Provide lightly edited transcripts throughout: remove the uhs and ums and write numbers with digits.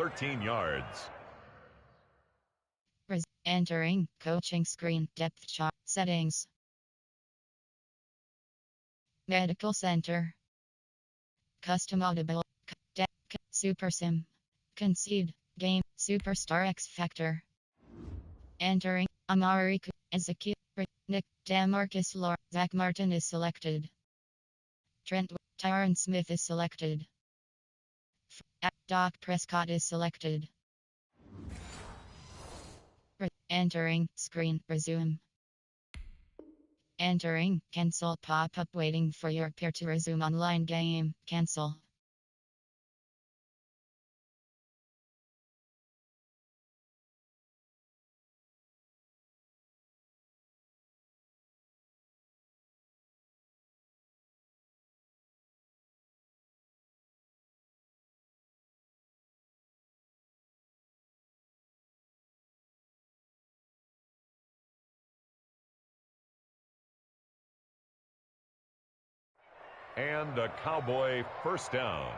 13 yards. Entering coaching screen depth chart settings. Medical center. Custom audible. Super sim. Concede. Game. Superstar X Factor. Entering. Amari Ezekiel. Nick Demarcus Lore. Zach Martin is selected. Trent Tyron Smith is selected. Dak Prescott is selected. Entering screen resume. Entering cancel pop-up waiting for your peer to resume online game. Cancel. And a Cowboy first down.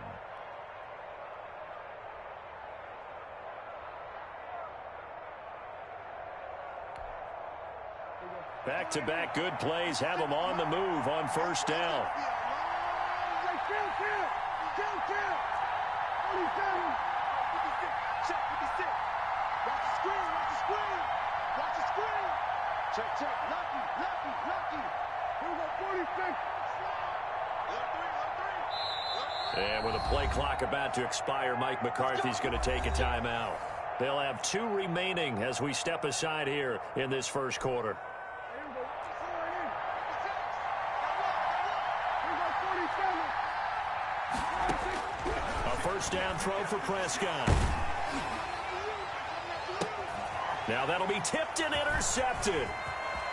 Back-to-back good plays have them on the move on first down. And with a play clock about to expire, Mike McCarthy's going to take a timeout. They'll have 2 remaining as we step aside here in this first quarter. A first down throw for Prescott. Now that'll be tipped and intercepted.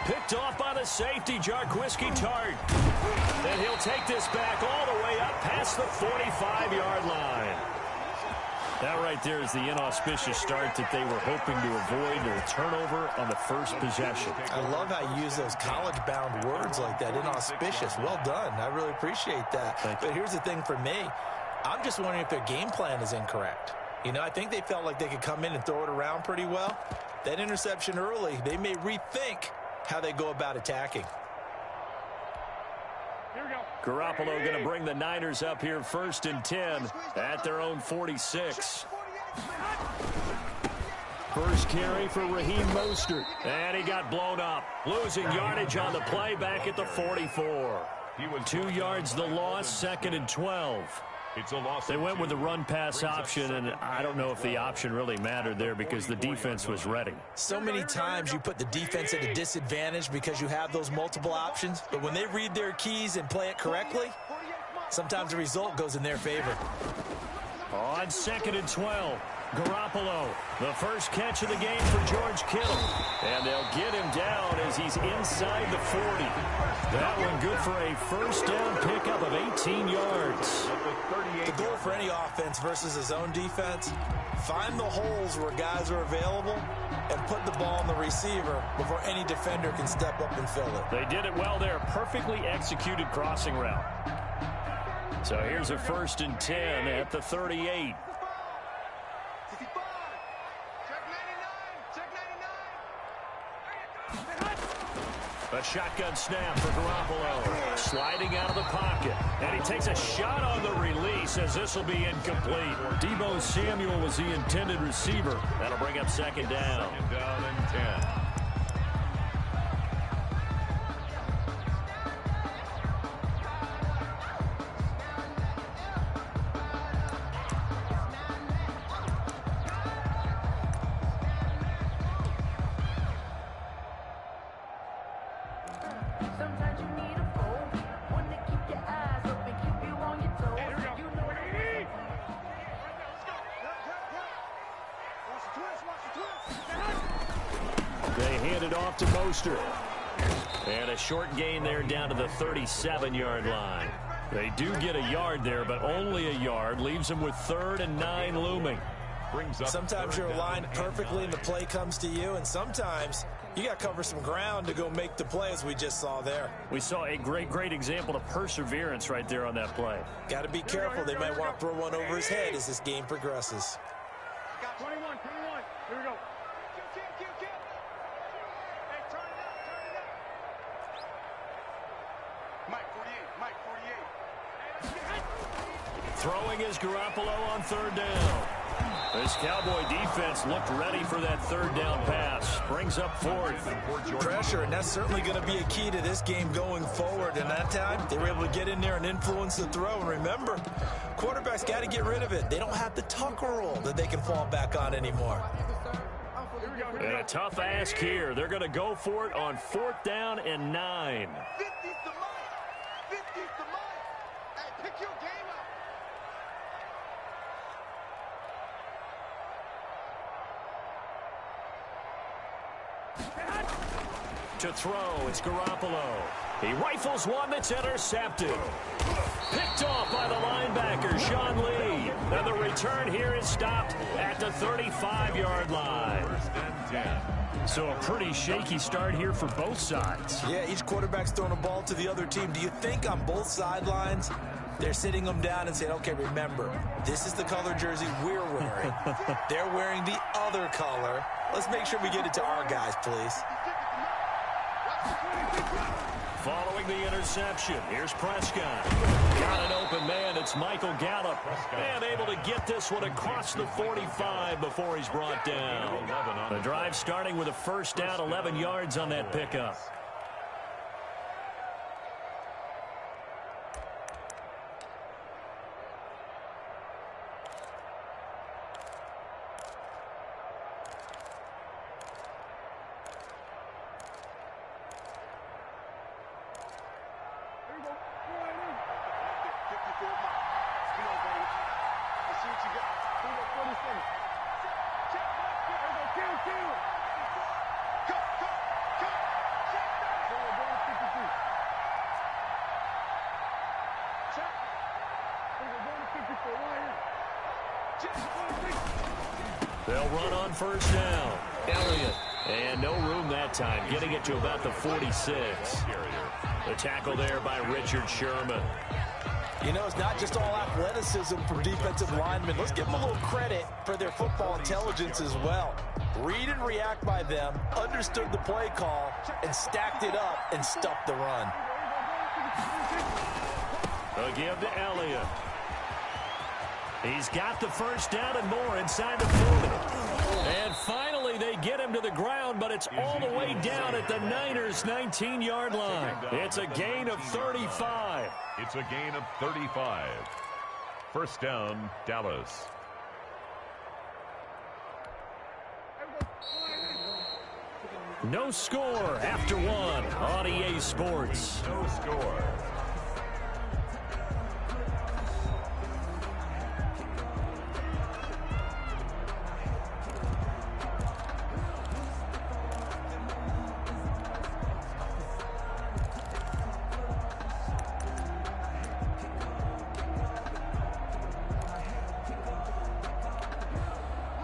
Picked off by the safety, Jarquiski Tart. And he'll take this back all the way up past the 45-yard line. That right there is the inauspicious start that they were hoping to avoid, a turnover on the first possession. I love how you use those college-bound words like that, inauspicious. Well done. I really appreciate that. But here's the thing for me. I'm just wondering if their game plan is incorrect. You know, I think they felt like they could come in and throw it around pretty well. That interception early, they may rethink how they go about attacking. Garoppolo going to bring the Niners up here first and 10 at their own 46. First carry for Raheem Mostert. And he got blown up. Losing yardage on the play back at the 44. 2 yards the loss, second and 12. They went with the run-pass option, and I don't know if the option really mattered there because the defense was ready. So many times you put the defense at a disadvantage because you have those multiple options, but when they read their keys and play it correctly, sometimes the result goes in their favor. On second and 12, Garoppolo, the first catch of the game for George Kittle. And they'll get him down as he's inside the 40. That one good for a first down pickup of 18 yards. The goal for any offense versus his own defense, find the holes where guys are available and put the ball on the receiver before any defender can step up and fill it. They did it well there. Perfectly executed crossing route. So here's a first and 10 at the 38. A shotgun snap for Garoppolo. Sliding out of the pocket. And he takes a shot on the release as this will be incomplete. Deebo Samuel was the intended receiver. That'll bring up second down. Second down and 10. They hand it off to Mostert. And a short gain there down to the 37-yard line. They do get a yard there, but only a yard. Leaves them with 3rd and 9 looming. Sometimes you're aligned perfectly and the play comes to you, and sometimes you got to cover some ground to go make the play, as we just saw there. We saw a great example of perseverance right there on that play. Got to be careful. They might want to throw one over his head as this game progresses. 21. Here we go. Hey, turn it up. Mike 48. Throwing is Garoppolo on third down. This Cowboy defense looked ready for that third down pass. Brings up fourth. Pressure, and that's certainly going to be a key to this game going forward. And that time, they were able to get in there and influence the throw. And remember, quarterbacks got to get rid of it. They don't have the Tucker rule that they can fall back on anymore. And a tough ask here. They're going to go for it on 4th down and 9. 50's the money. Hey, pick your game up. To throw, it's Garoppolo. He rifles one that's intercepted. Picked off by the linebacker, Sean Lee. And the return here is stopped at the 35-yard line. First and 10. So a pretty shaky start here for both sides. Yeah, each quarterback's throwing a ball to the other team. Do you think on both sidelines they're sitting them down and saying, okay, remember, this is the color jersey we're wearing. They're wearing the other color. Let's make sure we get it to our guys, please. Following the interception, here's Prescott. Got an open man, it's Michael Gallup. And able to get this one across the 45 before he's brought down. The drive starting with a first down, 11 yards on that pickup. They'll run on first down. Elliott. And no room that time, getting it to about the 46. The tackle there by Richard Sherman. You know, it's not just all athleticism from defensive linemen. Let's give them a little credit for their football intelligence as well. Read and react by them, understood the play call, and stacked it up and stuffed the run. They'll give to Elliott. He's got the first down and more inside the 40. And finally, they get him to the ground, but it's all the way down at the Niners' 19-yard line. It's a gain of 35. It's a gain of 35. First down, Dallas. No score after one on EA Sports. No score.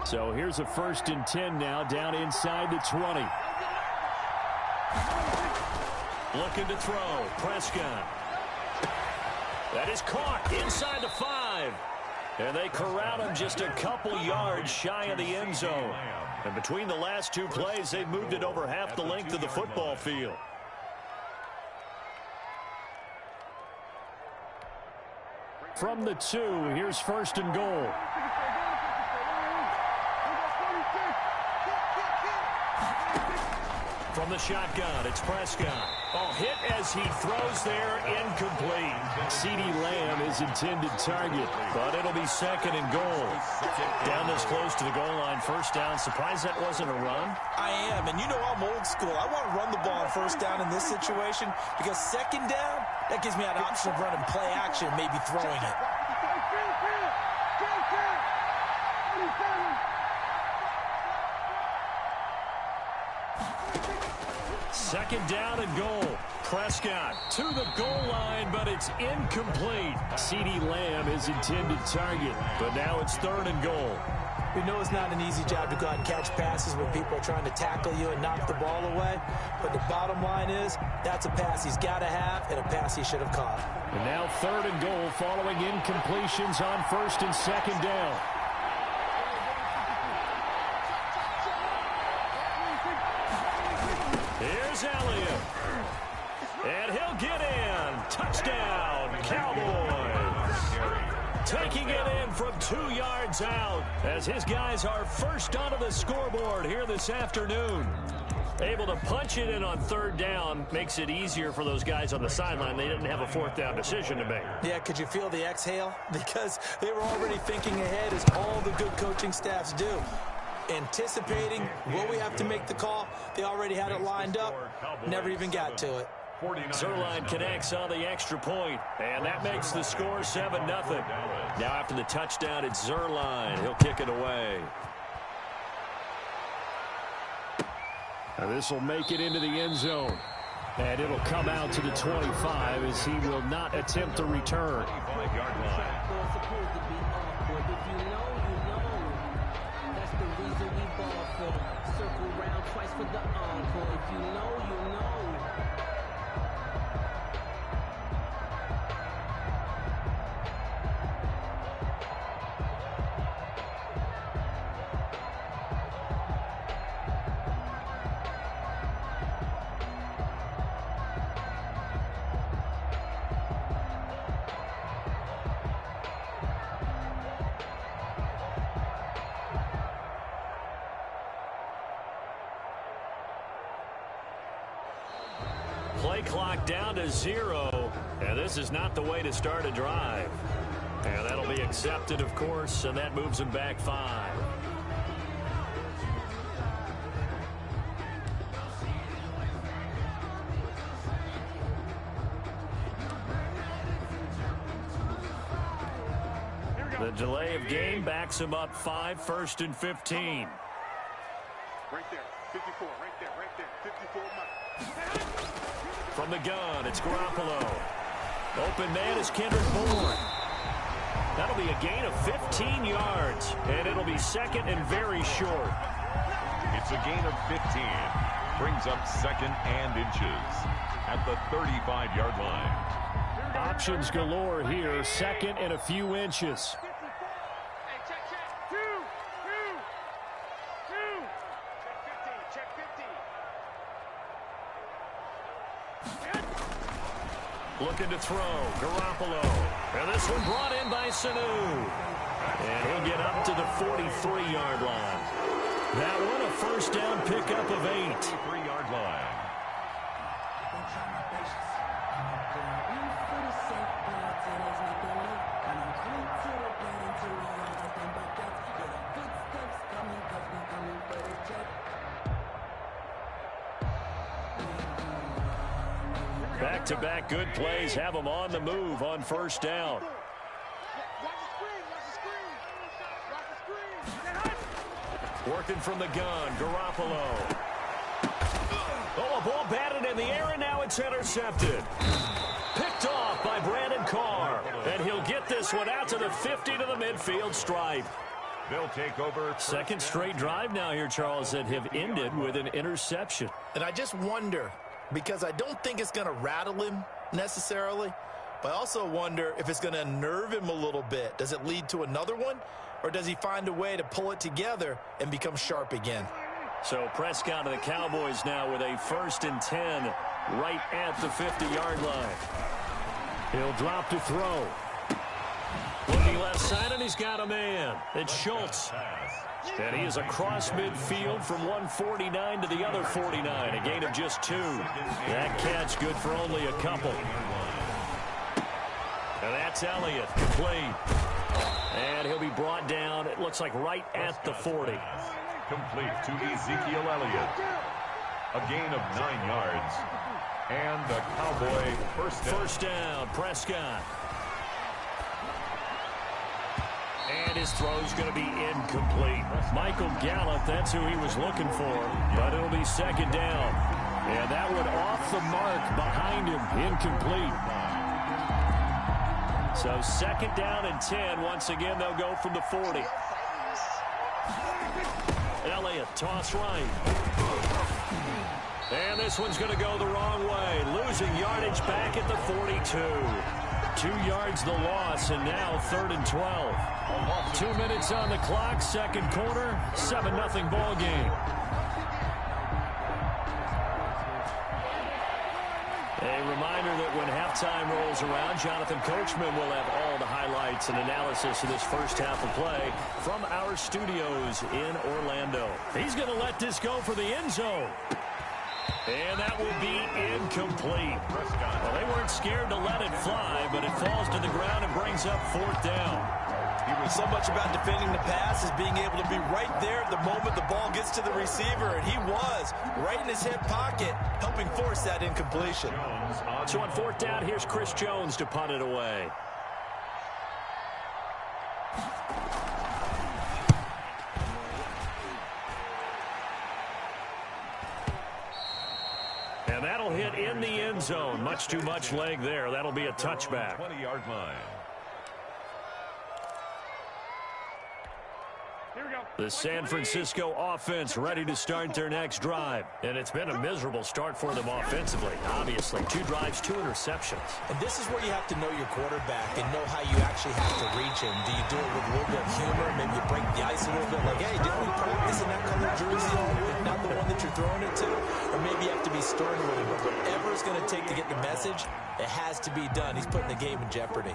So here's a 1st and 10 now, down inside the 20. Looking to throw, Prescott. That is caught inside the 5. And they corral him just a couple yards shy of the end zone. And between the last two plays, they've moved it over half the length of the football field. From the 2, here's 1st and goal. From the shotgun, it's Prescott. Oh, hit as he throws there, incomplete. CeeDee Lamb is intended target, but it'll be 2nd and goal. Down this close to the goal line, first down. Surprised that wasn't a run? I am, and you know I'm old school. I want to run the ball on first down in this situation because 2nd down, that gives me an option of running play action, maybe throwing it. 2nd down and goal. Prescott to the goal line, but it's incomplete. CeeDee Lamb is intended target, but now it's 3rd and goal. We know it's not an easy job to go out and catch passes when people are trying to tackle you and knock the ball away. But the bottom line is, that's a pass he's got to have and a pass he should have caught. And now 3rd and goal following incompletions on 1st and 2nd down. is Elliott. And he'll get in. Touchdown, Cowboys. Taking it in from 2 yards out as his guys are first onto the scoreboard here this afternoon. Able to punch it in on 3rd down makes it easier for those guys on the sideline. They didn't have a 4th down decision to make. Yeah, could you feel the exhale? Because they were already thinking ahead, as all the good coaching staffs do. Anticipating, will we have to make the call? They already had it lined up, never even got to it. Zerline connects on the extra point, and that makes the score 7-0. Now after the touchdown, it's Zerline. He'll kick it away. Now this will make it into the end zone. And it'll come out to the 25 as he will not attempt to return. Play clock down to 0, and this is not the way to start a drive. And that'll be accepted, of course, and that moves him back 5. The delay of game backs him up 5, 1st and 15. Right there, 54, right there, 54 Mike. From the gun, it's Garoppolo. Open man is Kendrick Bourne. That'll be a gain of 15 yards, and it'll be 2nd and very short. It's a gain of 15. Brings up 2nd and inches at the 35-yard line. Options galore here. 2nd and a few inches. Hey, check. 2. Check 15. Looking to throw, Garoppolo. And this one brought in by Sanu. And he'll get up to the 43-yard line. That one a 1st down pickup of 8. 3-yard line. Back-to-back good plays have them on the move on 1st down. Watch the screen. Working from the gun, Garoppolo. Oh, a ball batted in the air, and now it's intercepted. Picked off by Brandon Carr. And he'll get this one out to the 50 to the midfield stripe. They'll take over. 2nd straight drive now here, Charles, that have ended with an interception. And I just wonder, because I don't think it's going to rattle him necessarily, but I also wonder if it's going to unnerve him a little bit. Does it lead to another one, or does he find a way to pull it together and become sharp again? So Prescott of the Cowboys now with a 1st and 10 right at the 50-yard line. He'll drop to throw. Looking left side, and he's got a man. It's Schultz. And he is across midfield from 149 to the other 49. A gain of just 2. That catch good for only a couple. And that's Elliott, complete. And he'll be brought down, it looks like right at the 40. Complete to Ezekiel Elliott. A gain of 9 yards. And the Cowboy first down. Prescott. And his throw's going to be incomplete. Michael Gallup, that's who he was looking for. But it'll be 2nd down. And that one off the mark behind him. Incomplete. So 2nd down and 10. Once again, they'll go from the 40. Elliott, toss right. And this one's going to go the wrong way. Losing yardage back at the 42. 2 yards the loss, and now 3rd and 12. 2 minutes on the clock, 2nd quarter, 7-0 ball game. reminder that when halftime rolls around, Jonathan Coachman will have all the highlights and analysis of this first half of play from our studios in Orlando. He's going to let this go for the end zone. And that will be incomplete. Well, they weren't scared to let it fly, but it falls to the ground and brings up 4th down. So much about defending the pass is being able to be right there at the moment the ball gets to the receiver, and he was right in his hip pocket, helping force that incompletion. So on 4th down, here's Chris Jones to punt it away. And that'll hit in the end zone. Much too much leg there. That'll be a touchback. 20-yard line. The San Francisco offense ready to start their next drive. And it's been a miserable start for them offensively. Obviously, 2 drives, 2 interceptions. And this is where you have to know your quarterback and know how you actually have to reach him. Do you do it with a little bit of humor? Maybe you break the ice a little bit like, hey, didn't we practice in that color jersey all week? Not the one that you're throwing it to? Or maybe you have to be stern with him. But whatever it's going to take to get the message, it has to be done. He's putting the game in jeopardy.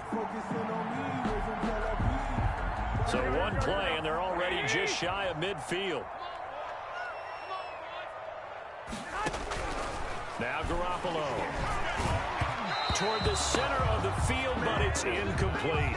So one play, and they're already just shy of midfield. Now Garoppolo. Toward the center of the field, but it's incomplete.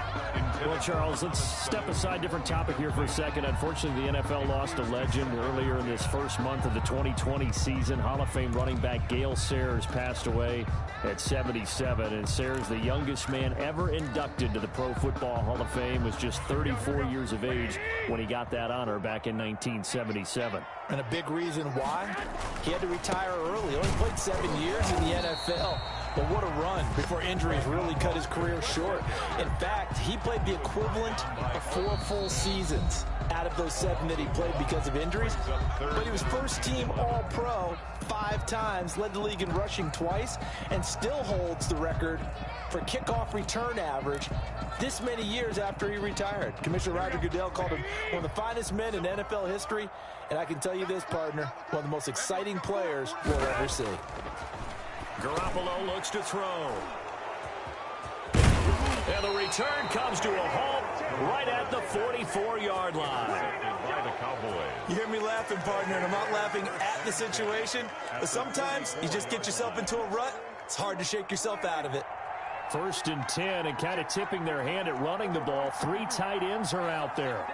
Well, Charles, let's step aside, different topic here for a second. Unfortunately, the NFL lost a legend earlier in this first month of the 2020 season. Hall of Fame running back Gale Sayers passed away at 77. And Sayers, the youngest man ever inducted to the Pro Football Hall of Fame, was just 34 years of age when he got that honor back in 1977. And a big reason why? He had to retire early. He only played 7 years in the NFL. But what a run before injuries really cut his career short. In fact, he played the equivalent of 4 full seasons out of those 7 that he played because of injuries. But he was first-team All-Pro 5 times, led the league in rushing twice, and still holds the record for kickoff return average this many years after he retired. Commissioner Roger Goodell called him one of the finest men in NFL history, and I can tell you this, partner, one of the most exciting players we'll ever see. Garoppolo looks to throw. And the return comes to a halt right at the 44-yard line. By the Cowboys. You hear me laughing, partner, and I'm not laughing at the situation, but sometimes you just get yourself into a rut. It's hard to shake yourself out of it. 1st and 10, and kind of tipping their hand at running the ball. 3 tight ends are out there.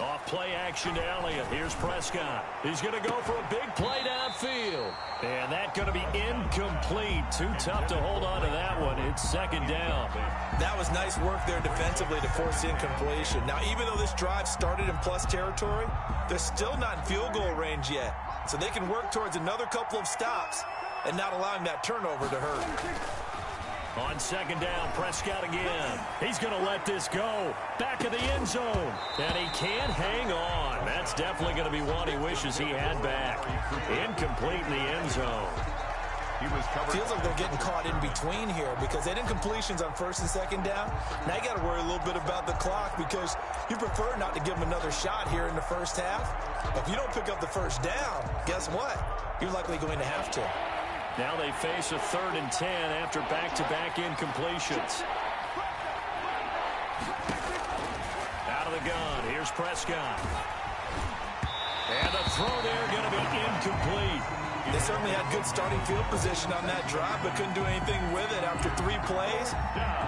Off play action to Elliott. Here's Prescott. He's going to go for a big play downfield. And that's going to be incomplete. Too tough to hold on to that one. It's 2nd down. That was nice work there defensively to force incompletion. Now, even though this drive started in plus territory, they're still not in field goal range yet. So they can work towards another couple of stops and not allowing that turnover to hurt. On 2nd down, Prescott again. He's going to let this go. Back of the end zone. And he can't hang on. That's definitely going to be one he wishes he had back. Incomplete in the end zone. Feels like they're getting caught in between here because they did incompletions on 1st and 2nd down. Now you got to worry a little bit about the clock because you prefer not to give them another shot here in the first half. But if you don't pick up the 1st down, guess what? You're likely going to have to. Now they face a 3rd and 10 after back-to-back incompletions. Out of the gun, here's Prescott. And the throw there going to be incomplete. They certainly had good starting field position on that drive, but couldn't do anything with it after 3 plays.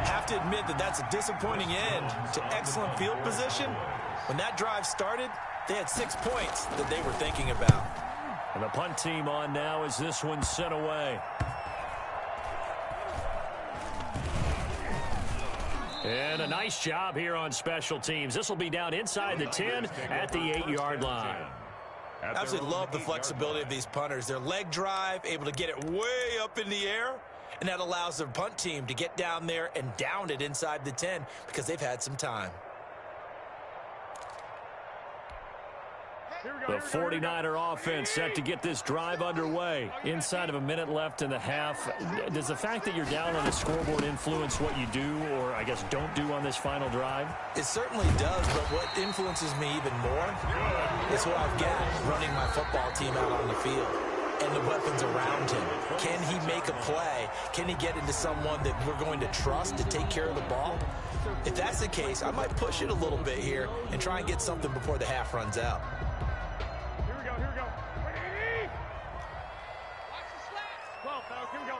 Have to admit that that's a disappointing end to excellent field position. When that drive started, they had 6 points that they were thinking about. And the punt team on now as this one's sent away. And a nice job here on special teams. This will be down inside the 10 at the 8-yard line. Absolutely love the flexibility of these punters. Their leg drive, able to get it way up in the air, and that allows their punt team to get down there and down it inside the 10 because they've had some time. The 49er offense set to get this drive underway. Inside of a minute left in the half. Does the fact that you're down on the scoreboard influence what you do, or I guess don't do on this final drive? It certainly does, but what influences me even more is what I've got running my football team out on the field and the weapons around him. Can he make a play? Can he get into someone that we're going to trust to take care of the ball? If that's the case, I might push it a little bit here and try and get something before the half runs out. Here we go, here we go. Ready? Watch the slats. 12, fellas, here we go.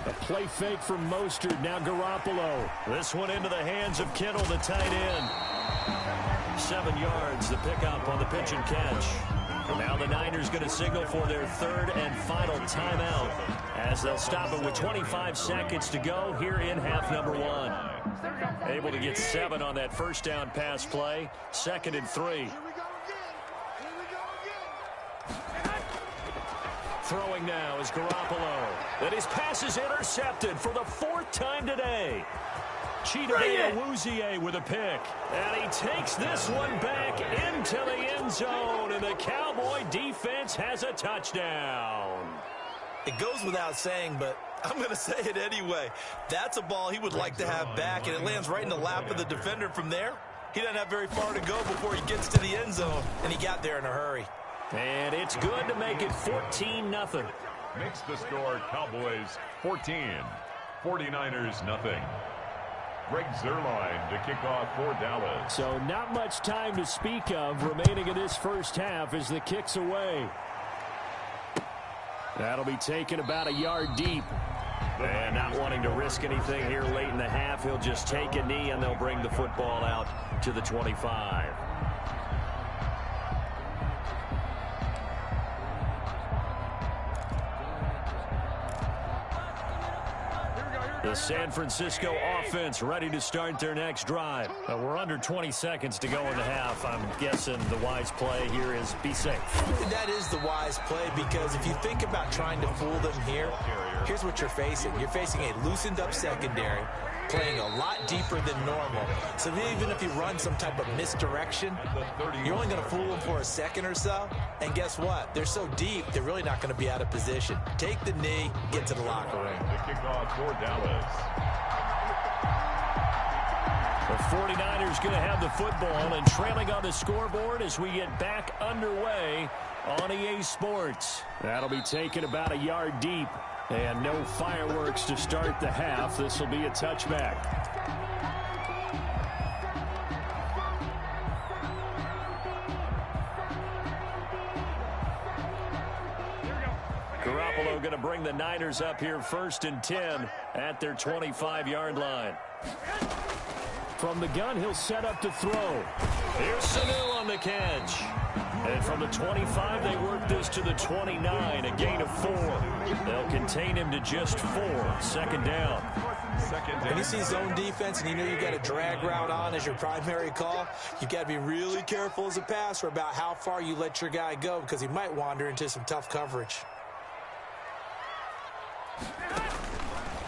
A play fake from Mostert, now Garoppolo. This one into the hands of Kittle, the tight end. 7 yards, the pickup on the pitch and catch. Now the Niners going to signal for their third and final timeout as they'll stop it with 25 seconds to go here in half number 1. Able to get 7 on that first down pass play. 2nd and 3. Throwing now is Garoppolo. And his pass is intercepted for the 4th time today. Cheetah Awuzie with a pick. And he takes this one back into the end zone. And the Cowboy defense has a touchdown. It goes without saying, but I'm going to say it anyway. That's a ball he would like to have back, and it lands right in the lap of the defender from there. He doesn't have very far to go before he gets to the end zone, and he got there in a hurry. And it's good to make it 14-0. Makes the score Cowboys 14, 49ers nothing. Greg Zuerlein to kick off for Dallas. So not much time to speak of remaining in this first half as the kick's away. That'll be taken about a yard deep. And not wanting to risk anything here late in the half, he'll just take a knee and they'll bring the football out to the 25. The San Francisco offense ready to start their next drive. We're under 20 seconds to go in the half. I'm guessing the wise play here is be safe. That is the wise play, because if you think about trying to fool them here, here's what you're facing. You're facing a loosened up secondary, playing a lot deeper than normal. So even if you run some type of misdirection, you're only going to fool them for a second or so. And guess what? They're so deep, they're really not going to be out of position. Take the knee, get to the locker room. The kickoff for Dallas. The 49ers going to have the football and trailing on the scoreboard as we get back underway on EA Sports. That'll be taken about a yard deep. And no fireworks to start the half. This will be a touchback. Garoppolo going to bring the Niners up here 1st and 10 at their 25-yard line. From the gun, he'll set up to throw. Here's Sanu on the catch. And from the 25, they work this to the 29, a gain of 4. They'll contain him to just 4. 2nd down. When you see zone defense and you know you got a drag route on as your primary call, you got to be really careful as a passer about how far you let your guy go, because he might wander into some tough coverage.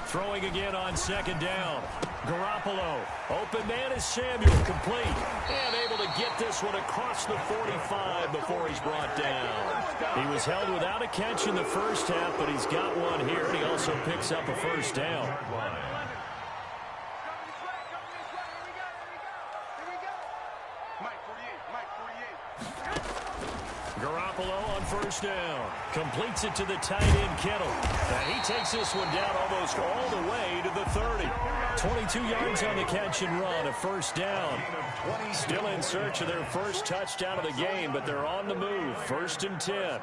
Throwing again on 2nd down. Garoppolo. Open man is Samuel, complete. And able to get this one across the 45 before he's brought down. He was held without a catch in the first half, but he's got one here, and he also picks up a 1st down. Garoppolo on 1st down. Completes it to the tight end, Kittle. And he takes this one down almost all the way to the 30. 22 yards on the catch and run, a 1st down. Still in search of their first touchdown of the game, but they're on the move. 1st and 10.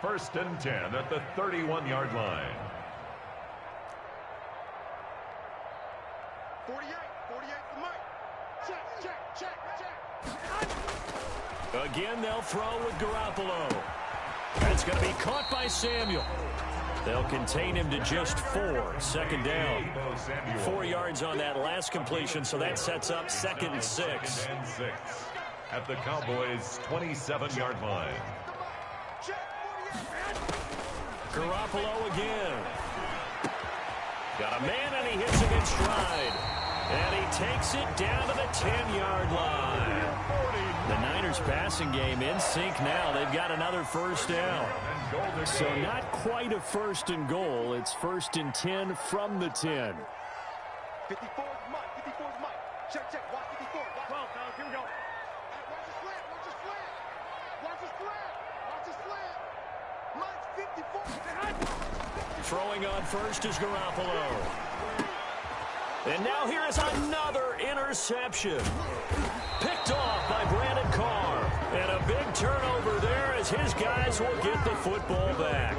1st and 10 at the 31-yard line. 48 for Mike. Check. Again, they'll throw with Garoppolo. That's going to be caught by Samuel. They'll contain him to just 4. 2nd down. 4 yards on that last completion, so that sets up 2nd and 6. At the Cowboys' 27-yard line. Garoppolo again. Got a man, and he hits it in stride. And he takes it down to the 10-yard line. The Niners passing game in sync now. They've got another first down. So not quite a first and goal. It's first and 10 from the 10. 54 is Mike. 54 is Mike. Check, check. Watch 54. Watch. 12, fellas. Here we go. Watch the slant. Watch the slant. Watch the slant. Watch the slant. Mike's 54. Throwing on first is Garoppolo. And now here is another interception. Picked off by Brandon Carr. And a big turnover there as his guys will get the football back.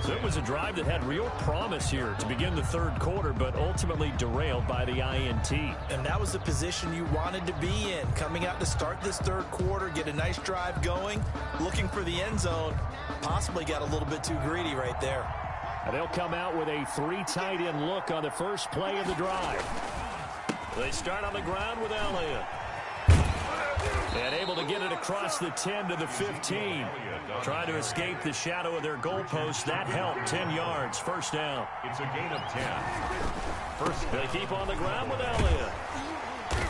So it was a drive that had real promise here to begin the third quarter, but ultimately derailed by the INT. And that was the position you wanted to be in. Coming out to start this third quarter, get a nice drive going, looking for the end zone. Possibly got a little bit too greedy right there. And they'll come out with a 3 tight end look on the first play of the drive. They start on the ground with Elliott. And able to get it across the 10 to the 15. Trying to escape the shadow of their goalpost. That helped. 10 yards. First down. It's a gain of 10. First, they keep on the ground with Elliott.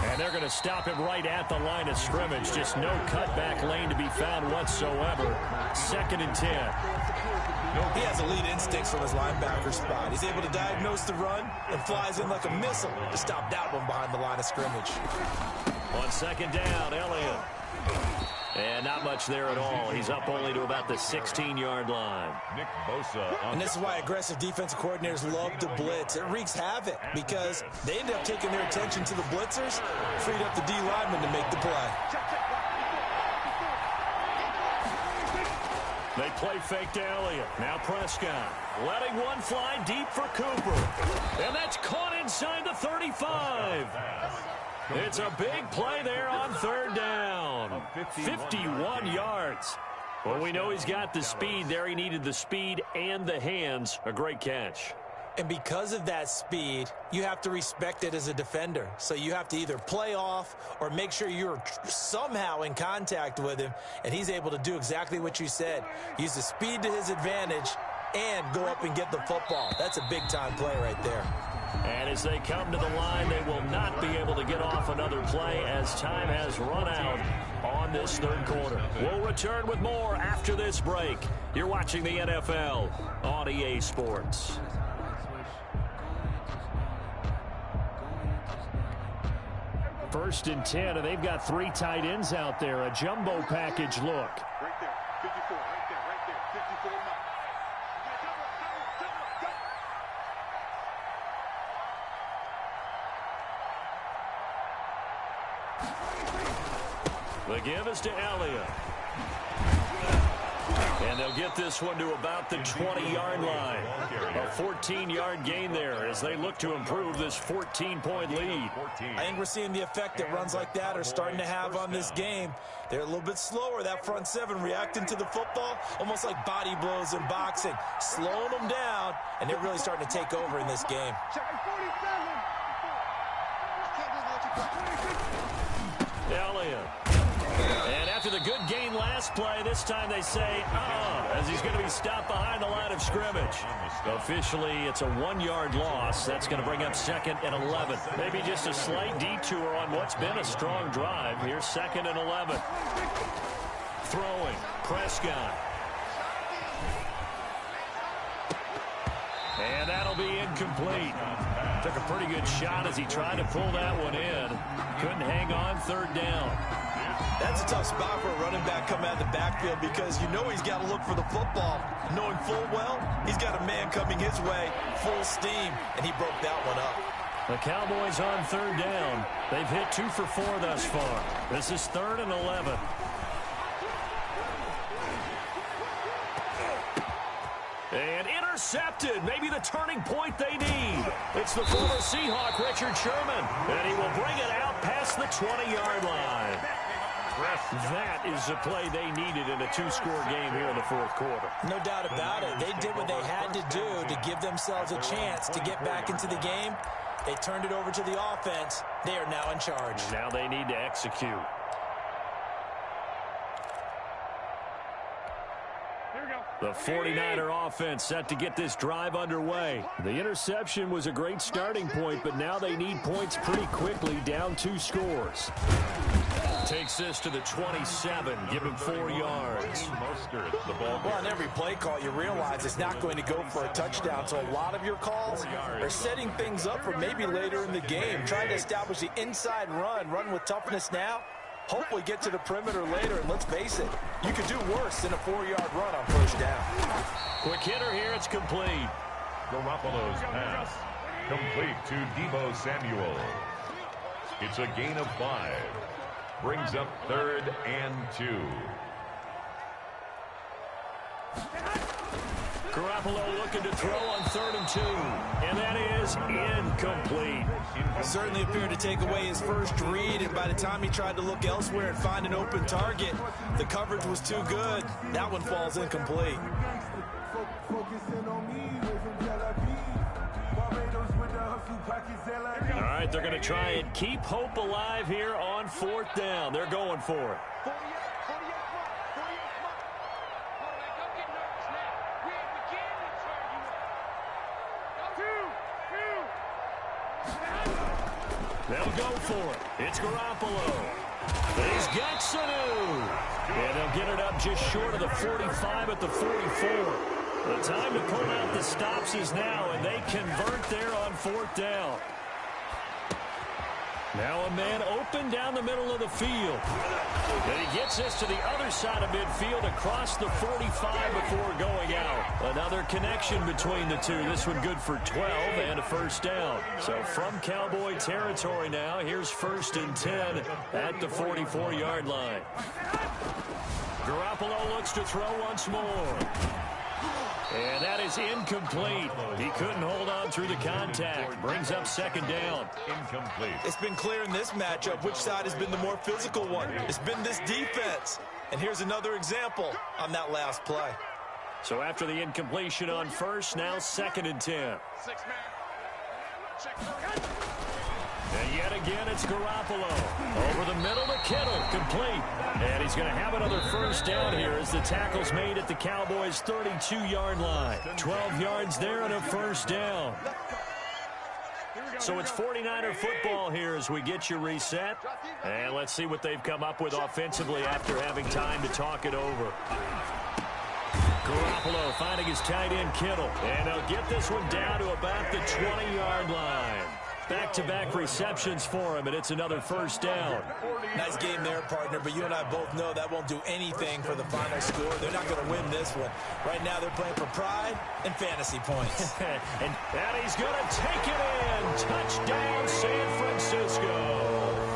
And they're going to stop him right at the line of scrimmage. Just no cutback lane to be found whatsoever. Second and 10. He has elite instincts from his linebacker spot. He's able to diagnose the run and flies in like a missile to stop that one behind the line of scrimmage. On second down, Elliott. And not much there at all. He's up only to about the 16-yard line. Nick Bosa. And this is why aggressive defensive coordinators love to blitz. It wreaks havoc because they end up taking their attention to the blitzers, freed up the D lineman to make the play. They play fake to Elliott. Now Prescott letting one fly deep for Cooper. And that's caught inside the 35. It's a big play there on third down. 51 yards. Well, we know he's got the speed there. He needed the speed and the hands. A great catch. And because of that speed, you have to respect it as a defender. So you have to either play off or make sure you're somehow in contact with him. And he's able to do exactly what you said. Use the speed to his advantage and go up and get the football. That's a big-time play right there. And as they come to the line, they will not be able to get off another play as time has run out on this third quarter. We'll return with more after this break. You're watching the NFL on EA Sports. First and 10, and they've got 3 tight ends out there. A jumbo package look. Right there. 54. Right there. Right there. 54 Mike. The give is to Elliott. And they'll get this one to about the 20-yard line. A 14-yard gain there as they look to improve this 14-point lead. I think we're seeing the effect that runs like that are starting to have on this game. They're a little bit slower, that front seven, reacting to the football, almost like body blows in boxing, slowing them down, and they're really starting to take over in this game. Elliott. And after the good gain last play, this time they say, as he's going to be stopped behind the line of scrimmage. Officially, it's a 1-yard loss. That's going to bring up second and 11. Maybe just a slight detour on what's been a strong drive. Here's second and 11. Throwing, Prescott. And that'll be incomplete. Took a pretty good shot as he tried to pull that one in. Couldn't hang on third down. That's a tough spot for a running back coming out of the backfield because you know he's got to look for the football. Knowing full well, he's got a man coming his way, full steam, and he broke that one up. The Cowboys on third down. They've hit 2 for 4 thus far. This is third and 11. And intercepted. Maybe the turning point they need. It's the former Seahawk, Richard Sherman. And he will bring it out past the 20-yard line. That is the play they needed in a 2-score game here in the fourth quarter. No doubt about it. They did what they had to do to give themselves a chance to get back into the game. They turned it over to the offense. They are now in charge. Now they need to execute. Here The 49er offense set to get this drive underway. The interception was a great starting point, but now they need points pretty quickly, down 2 scores. Takes this to the 27, give him 4 yards. Well, on every play call, you realize it's not going to go for a touchdown, so a lot of your calls are setting things up for maybe later in the game, trying to establish the inside run with toughness now, hopefully get to the perimeter later, and let's face it, you could do worse than a 4-yard run on first down. Quick hitter here, it's complete. Garoppolo's pass, complete to Deebo Samuel. It's a gain of 5. Brings up 3rd and 2. Garoppolo looking to throw on 3rd and 2. And that is incomplete. Certainly appeared to take away his first read, and by the time he tried to look elsewhere and find an open target, the coverage was too good. That one falls incomplete. All right, they're going to try and keep hope alive here on 4th down. They're going for it. They'll go for it. It's Garoppolo. He's got Sanu. And they'll get it up just short of the 45 at the 44. The time to pull out the stops is now, and they convert there on 4th down. Now a man open down the middle of the field. And he gets this to the other side of midfield across the 45 before going out. Another connection between the two. This one good for 12 and a first down. So from Cowboy territory now, here's 1st and 10 at the 44-yard line. Garoppolo looks to throw once more. And that is incomplete. He couldn't hold on through the contact. Brings up 2nd down. Incomplete. It's been clear in this matchup which side has been the more physical one. It's been this defense. And here's another example on that last play. So after the incompletion on 1st, now 2nd and 10. And yet again, it's Garoppolo. Over the middle to Kittle, complete. And he's going to have another first down here as the tackle's made at the Cowboys' 32-yard line. 12 yards there and a first down. So it's 49er football here as we get you reset. And let's see what they've come up with offensively after having time to talk it over. Garoppolo finding his tight end Kittle. And they'll get this one down to about the 20-yard line. Back-to-back receptions for him, and it's another first down. Nice game there, partner, but you and I both know that won't do anything for the final score. They're not going to win this one. Right now, they're playing for pride and fantasy points. and he's going to take it in. Touchdown, San Francisco.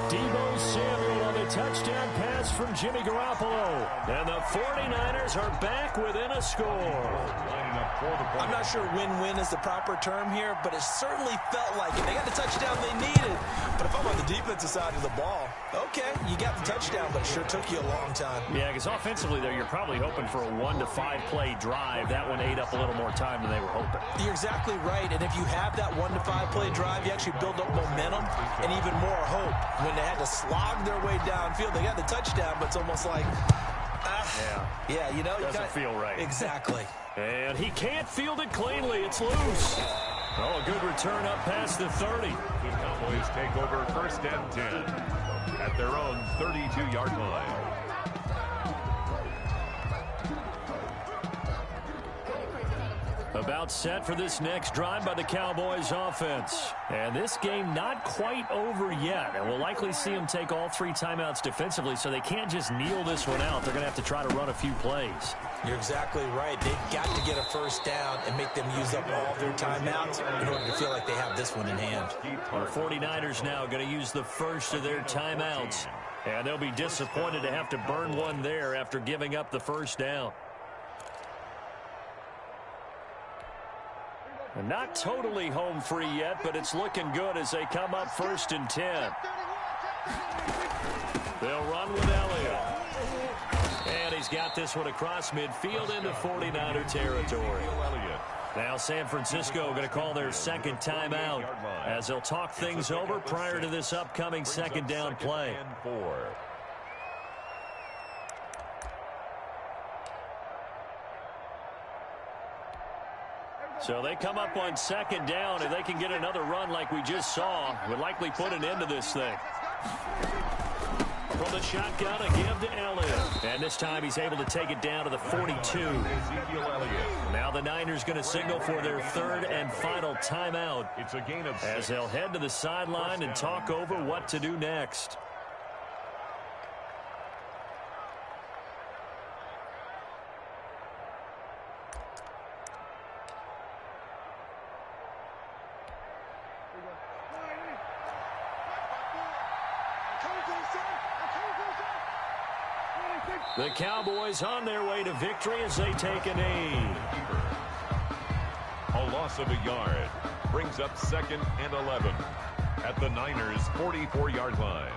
Deebo Samuel on the touchdown pass from Jimmy Garoppolo. And the 49ers are back within a score. I'm not sure win-win is the proper term here, but it certainly felt like it. They got the touchdown they needed. But if I'm on the defensive side of the ball, okay, you got the touchdown, but it sure took you a long time. Yeah, because offensively, though, you're probably hoping for a 1 to 5 play drive. That one ate up a little more time than they were hoping. You're exactly right, and if you have that 1 to 5 play drive, you actually build up momentum and even more hope. When they had to slog their way downfield, they got the touchdown, but it's almost like, yeah, you know, doesn't feel right. Exactly. And he can't field it cleanly. It's loose. Oh, a good return up past the 30. The Cowboys take over 1st and 10 at their own 32-yard line. About set for this next drive by the Cowboys offense. And this game not quite over yet. And we'll likely see them take all 3 timeouts defensively, so they can't just kneel this one out. They're going to have to try to run a few plays. You're exactly right. They've got to get a first down and make them use up all their timeouts in order to feel like they have this one in hand. The 49ers now going to use the first of their timeouts. And they'll be disappointed to have to burn one there after giving up the first down. Not totally home free yet, but it's looking good as they come up 1st and 10. They'll run with Elliott. And he's got this one across midfield into 49er territory. Now San Francisco going to call their 2nd timeout as they'll talk things over prior to this upcoming 2nd down play. So they come up on second down. If they can get another run like we just saw, would likely put an end to this thing. From the shotgun, a give to Elliott. And this time he's able to take it down to the 42. Now the Niners going to signal for their third and final timeout. It's a gain of 6. As they'll head to the sideline and talk over what to do next. The Cowboys on their way to victory as they take a knee. A loss of a yard brings up 2nd and 11 at the Niners' 44-yard line.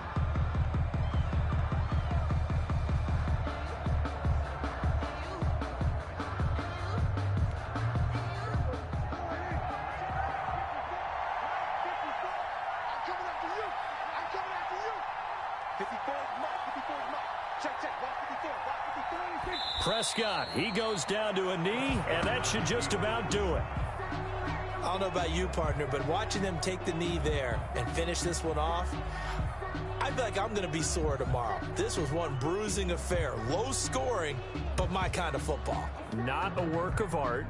Prescott, he goes down to a knee, and that should just about do it. I don't know about you, partner, but watching them take the knee there and finish this one off, I feel like I'm going to be sore tomorrow. This was one bruising affair. Low scoring, but my kind of football. Not a work of art,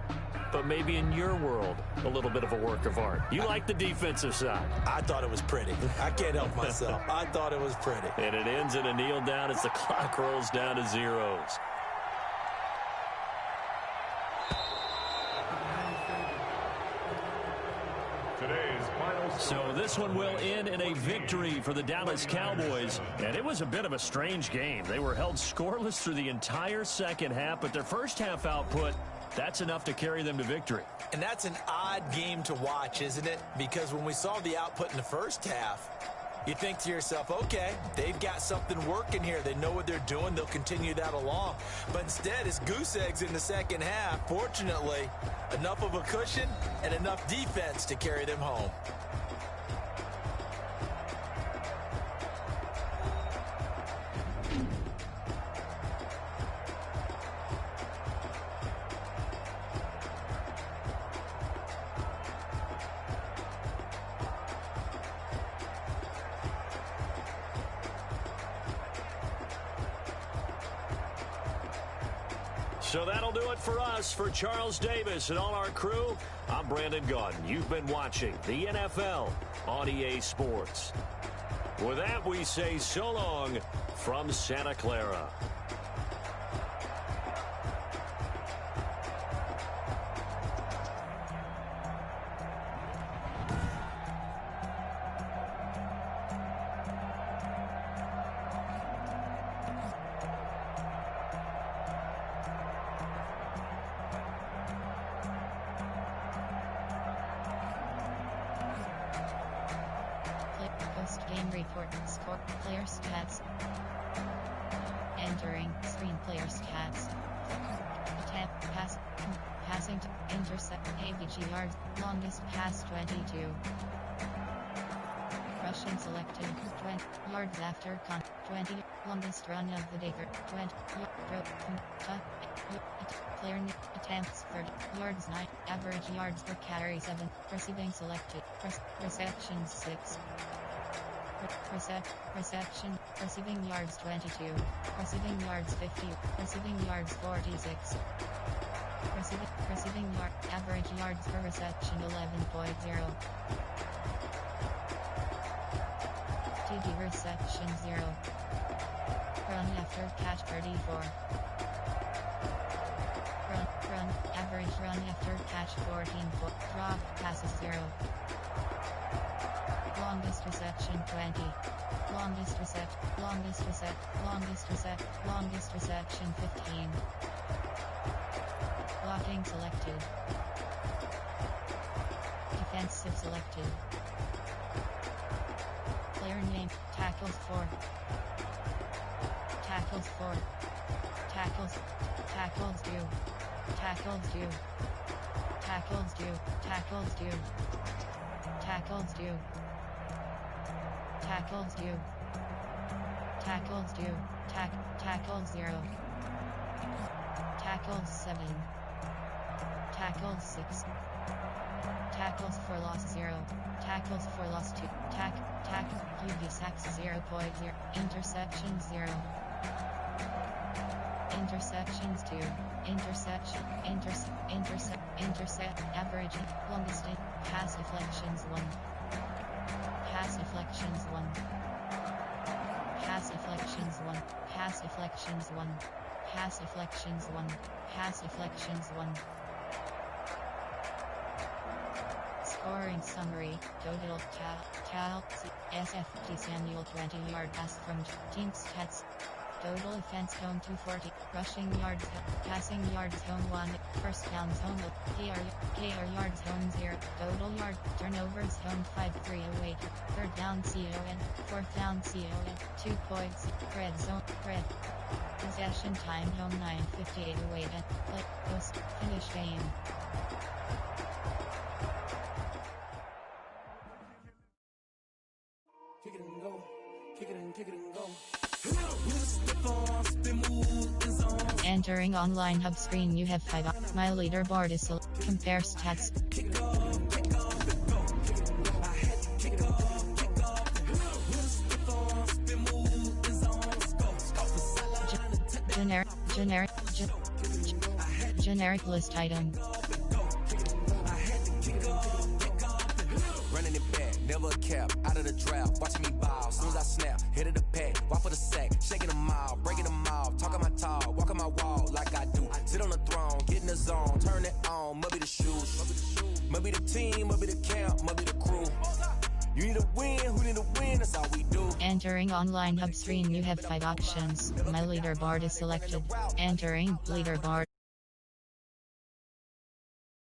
but maybe in your world, a little bit of a work of art. You like the defensive side. I thought it was pretty. I can't help myself. I thought it was pretty. And it ends in a kneel down as the clock rolls down to zeros. So this one will end in a victory for the Dallas Cowboys. And it was a bit of a strange game. They were held scoreless through the entire second half, but their first half output, that's enough to carry them to victory. And that's an odd game to watch, isn't it? Because when we saw the output in the first half, you think to yourself, okay, they've got something working here. They know what they're doing. They'll continue that along. But instead, it's goose eggs in the second half. Fortunately, enough of a cushion and enough defense to carry them home. So that'll do it for us. For Charles Davis and all our crew, I'm Brandon Gaudin. You've been watching the NFL on EA Sports. With that, we say so long from Santa Clara. Post-game report, score, player stats. Entering screen player stats. Attempt, pass, passing, intercept, AVG yards, longest pass 22. Rushing selected, 20 yards after 20, longest run of the day, 20, player attempts 30 yards 9, average yards per carry 7, receiving selected, receptions 6. Receiving yards 22, receiving yards 50, receiving yards 46, receiving yard, average yards per reception 11.0, TD reception 0, run after catch 34, run, average run after catch 14, drop passes 0. Longest reception 20. Longest reception 15. Blocking selected. Defensive selected. Player name, tackles 4. Tackles 4. Tackles due. Tackles due. Tackles due. Tackles due. Tackles due. Tackles due. Tackles due. Tackles 0. Tackles 7. Tackles 6. Tackles for loss 0. Tackles for loss 2. QB sacks 0.0. Interceptions 0. Interceptions 2. Intercept. Average. Longest. Pass deflections 1. Pass deflections 1. Pass deflections 1. Pass deflections 1. Pass deflections 1. Pass deflections 1. Scoring summary. Total SFT Samuel 20-yard pass from team stats. Total offense home 240. Rushing yards, passing yards home 1. First downs home KR yards home 0. Total yard turnovers home 5-3-08. Third down CON. Fourth down CON. 2 points. Red zone. Red. Possession time home 9:58-08. Play post finish game. Kick it and go. Kick it and go. Entering online hub screen, you have 5. My leaderboard is compare stats. Generic list item. Running it back, never a cap, out of the draft, watching me ball, soon as I snap, hit of the pack, walk for the sack, shaking them out, breaking them out, talking my talk, walking my wall like I do, sit on the throne, get in the zone, turn it on, maybe the shoes, maybe the team, maybe the camp, maybe the crew, you need a win, who need a win, that's all we do. Entering online hub screen, you have 5 options. My leaderboard is selected. Entering leaderboard.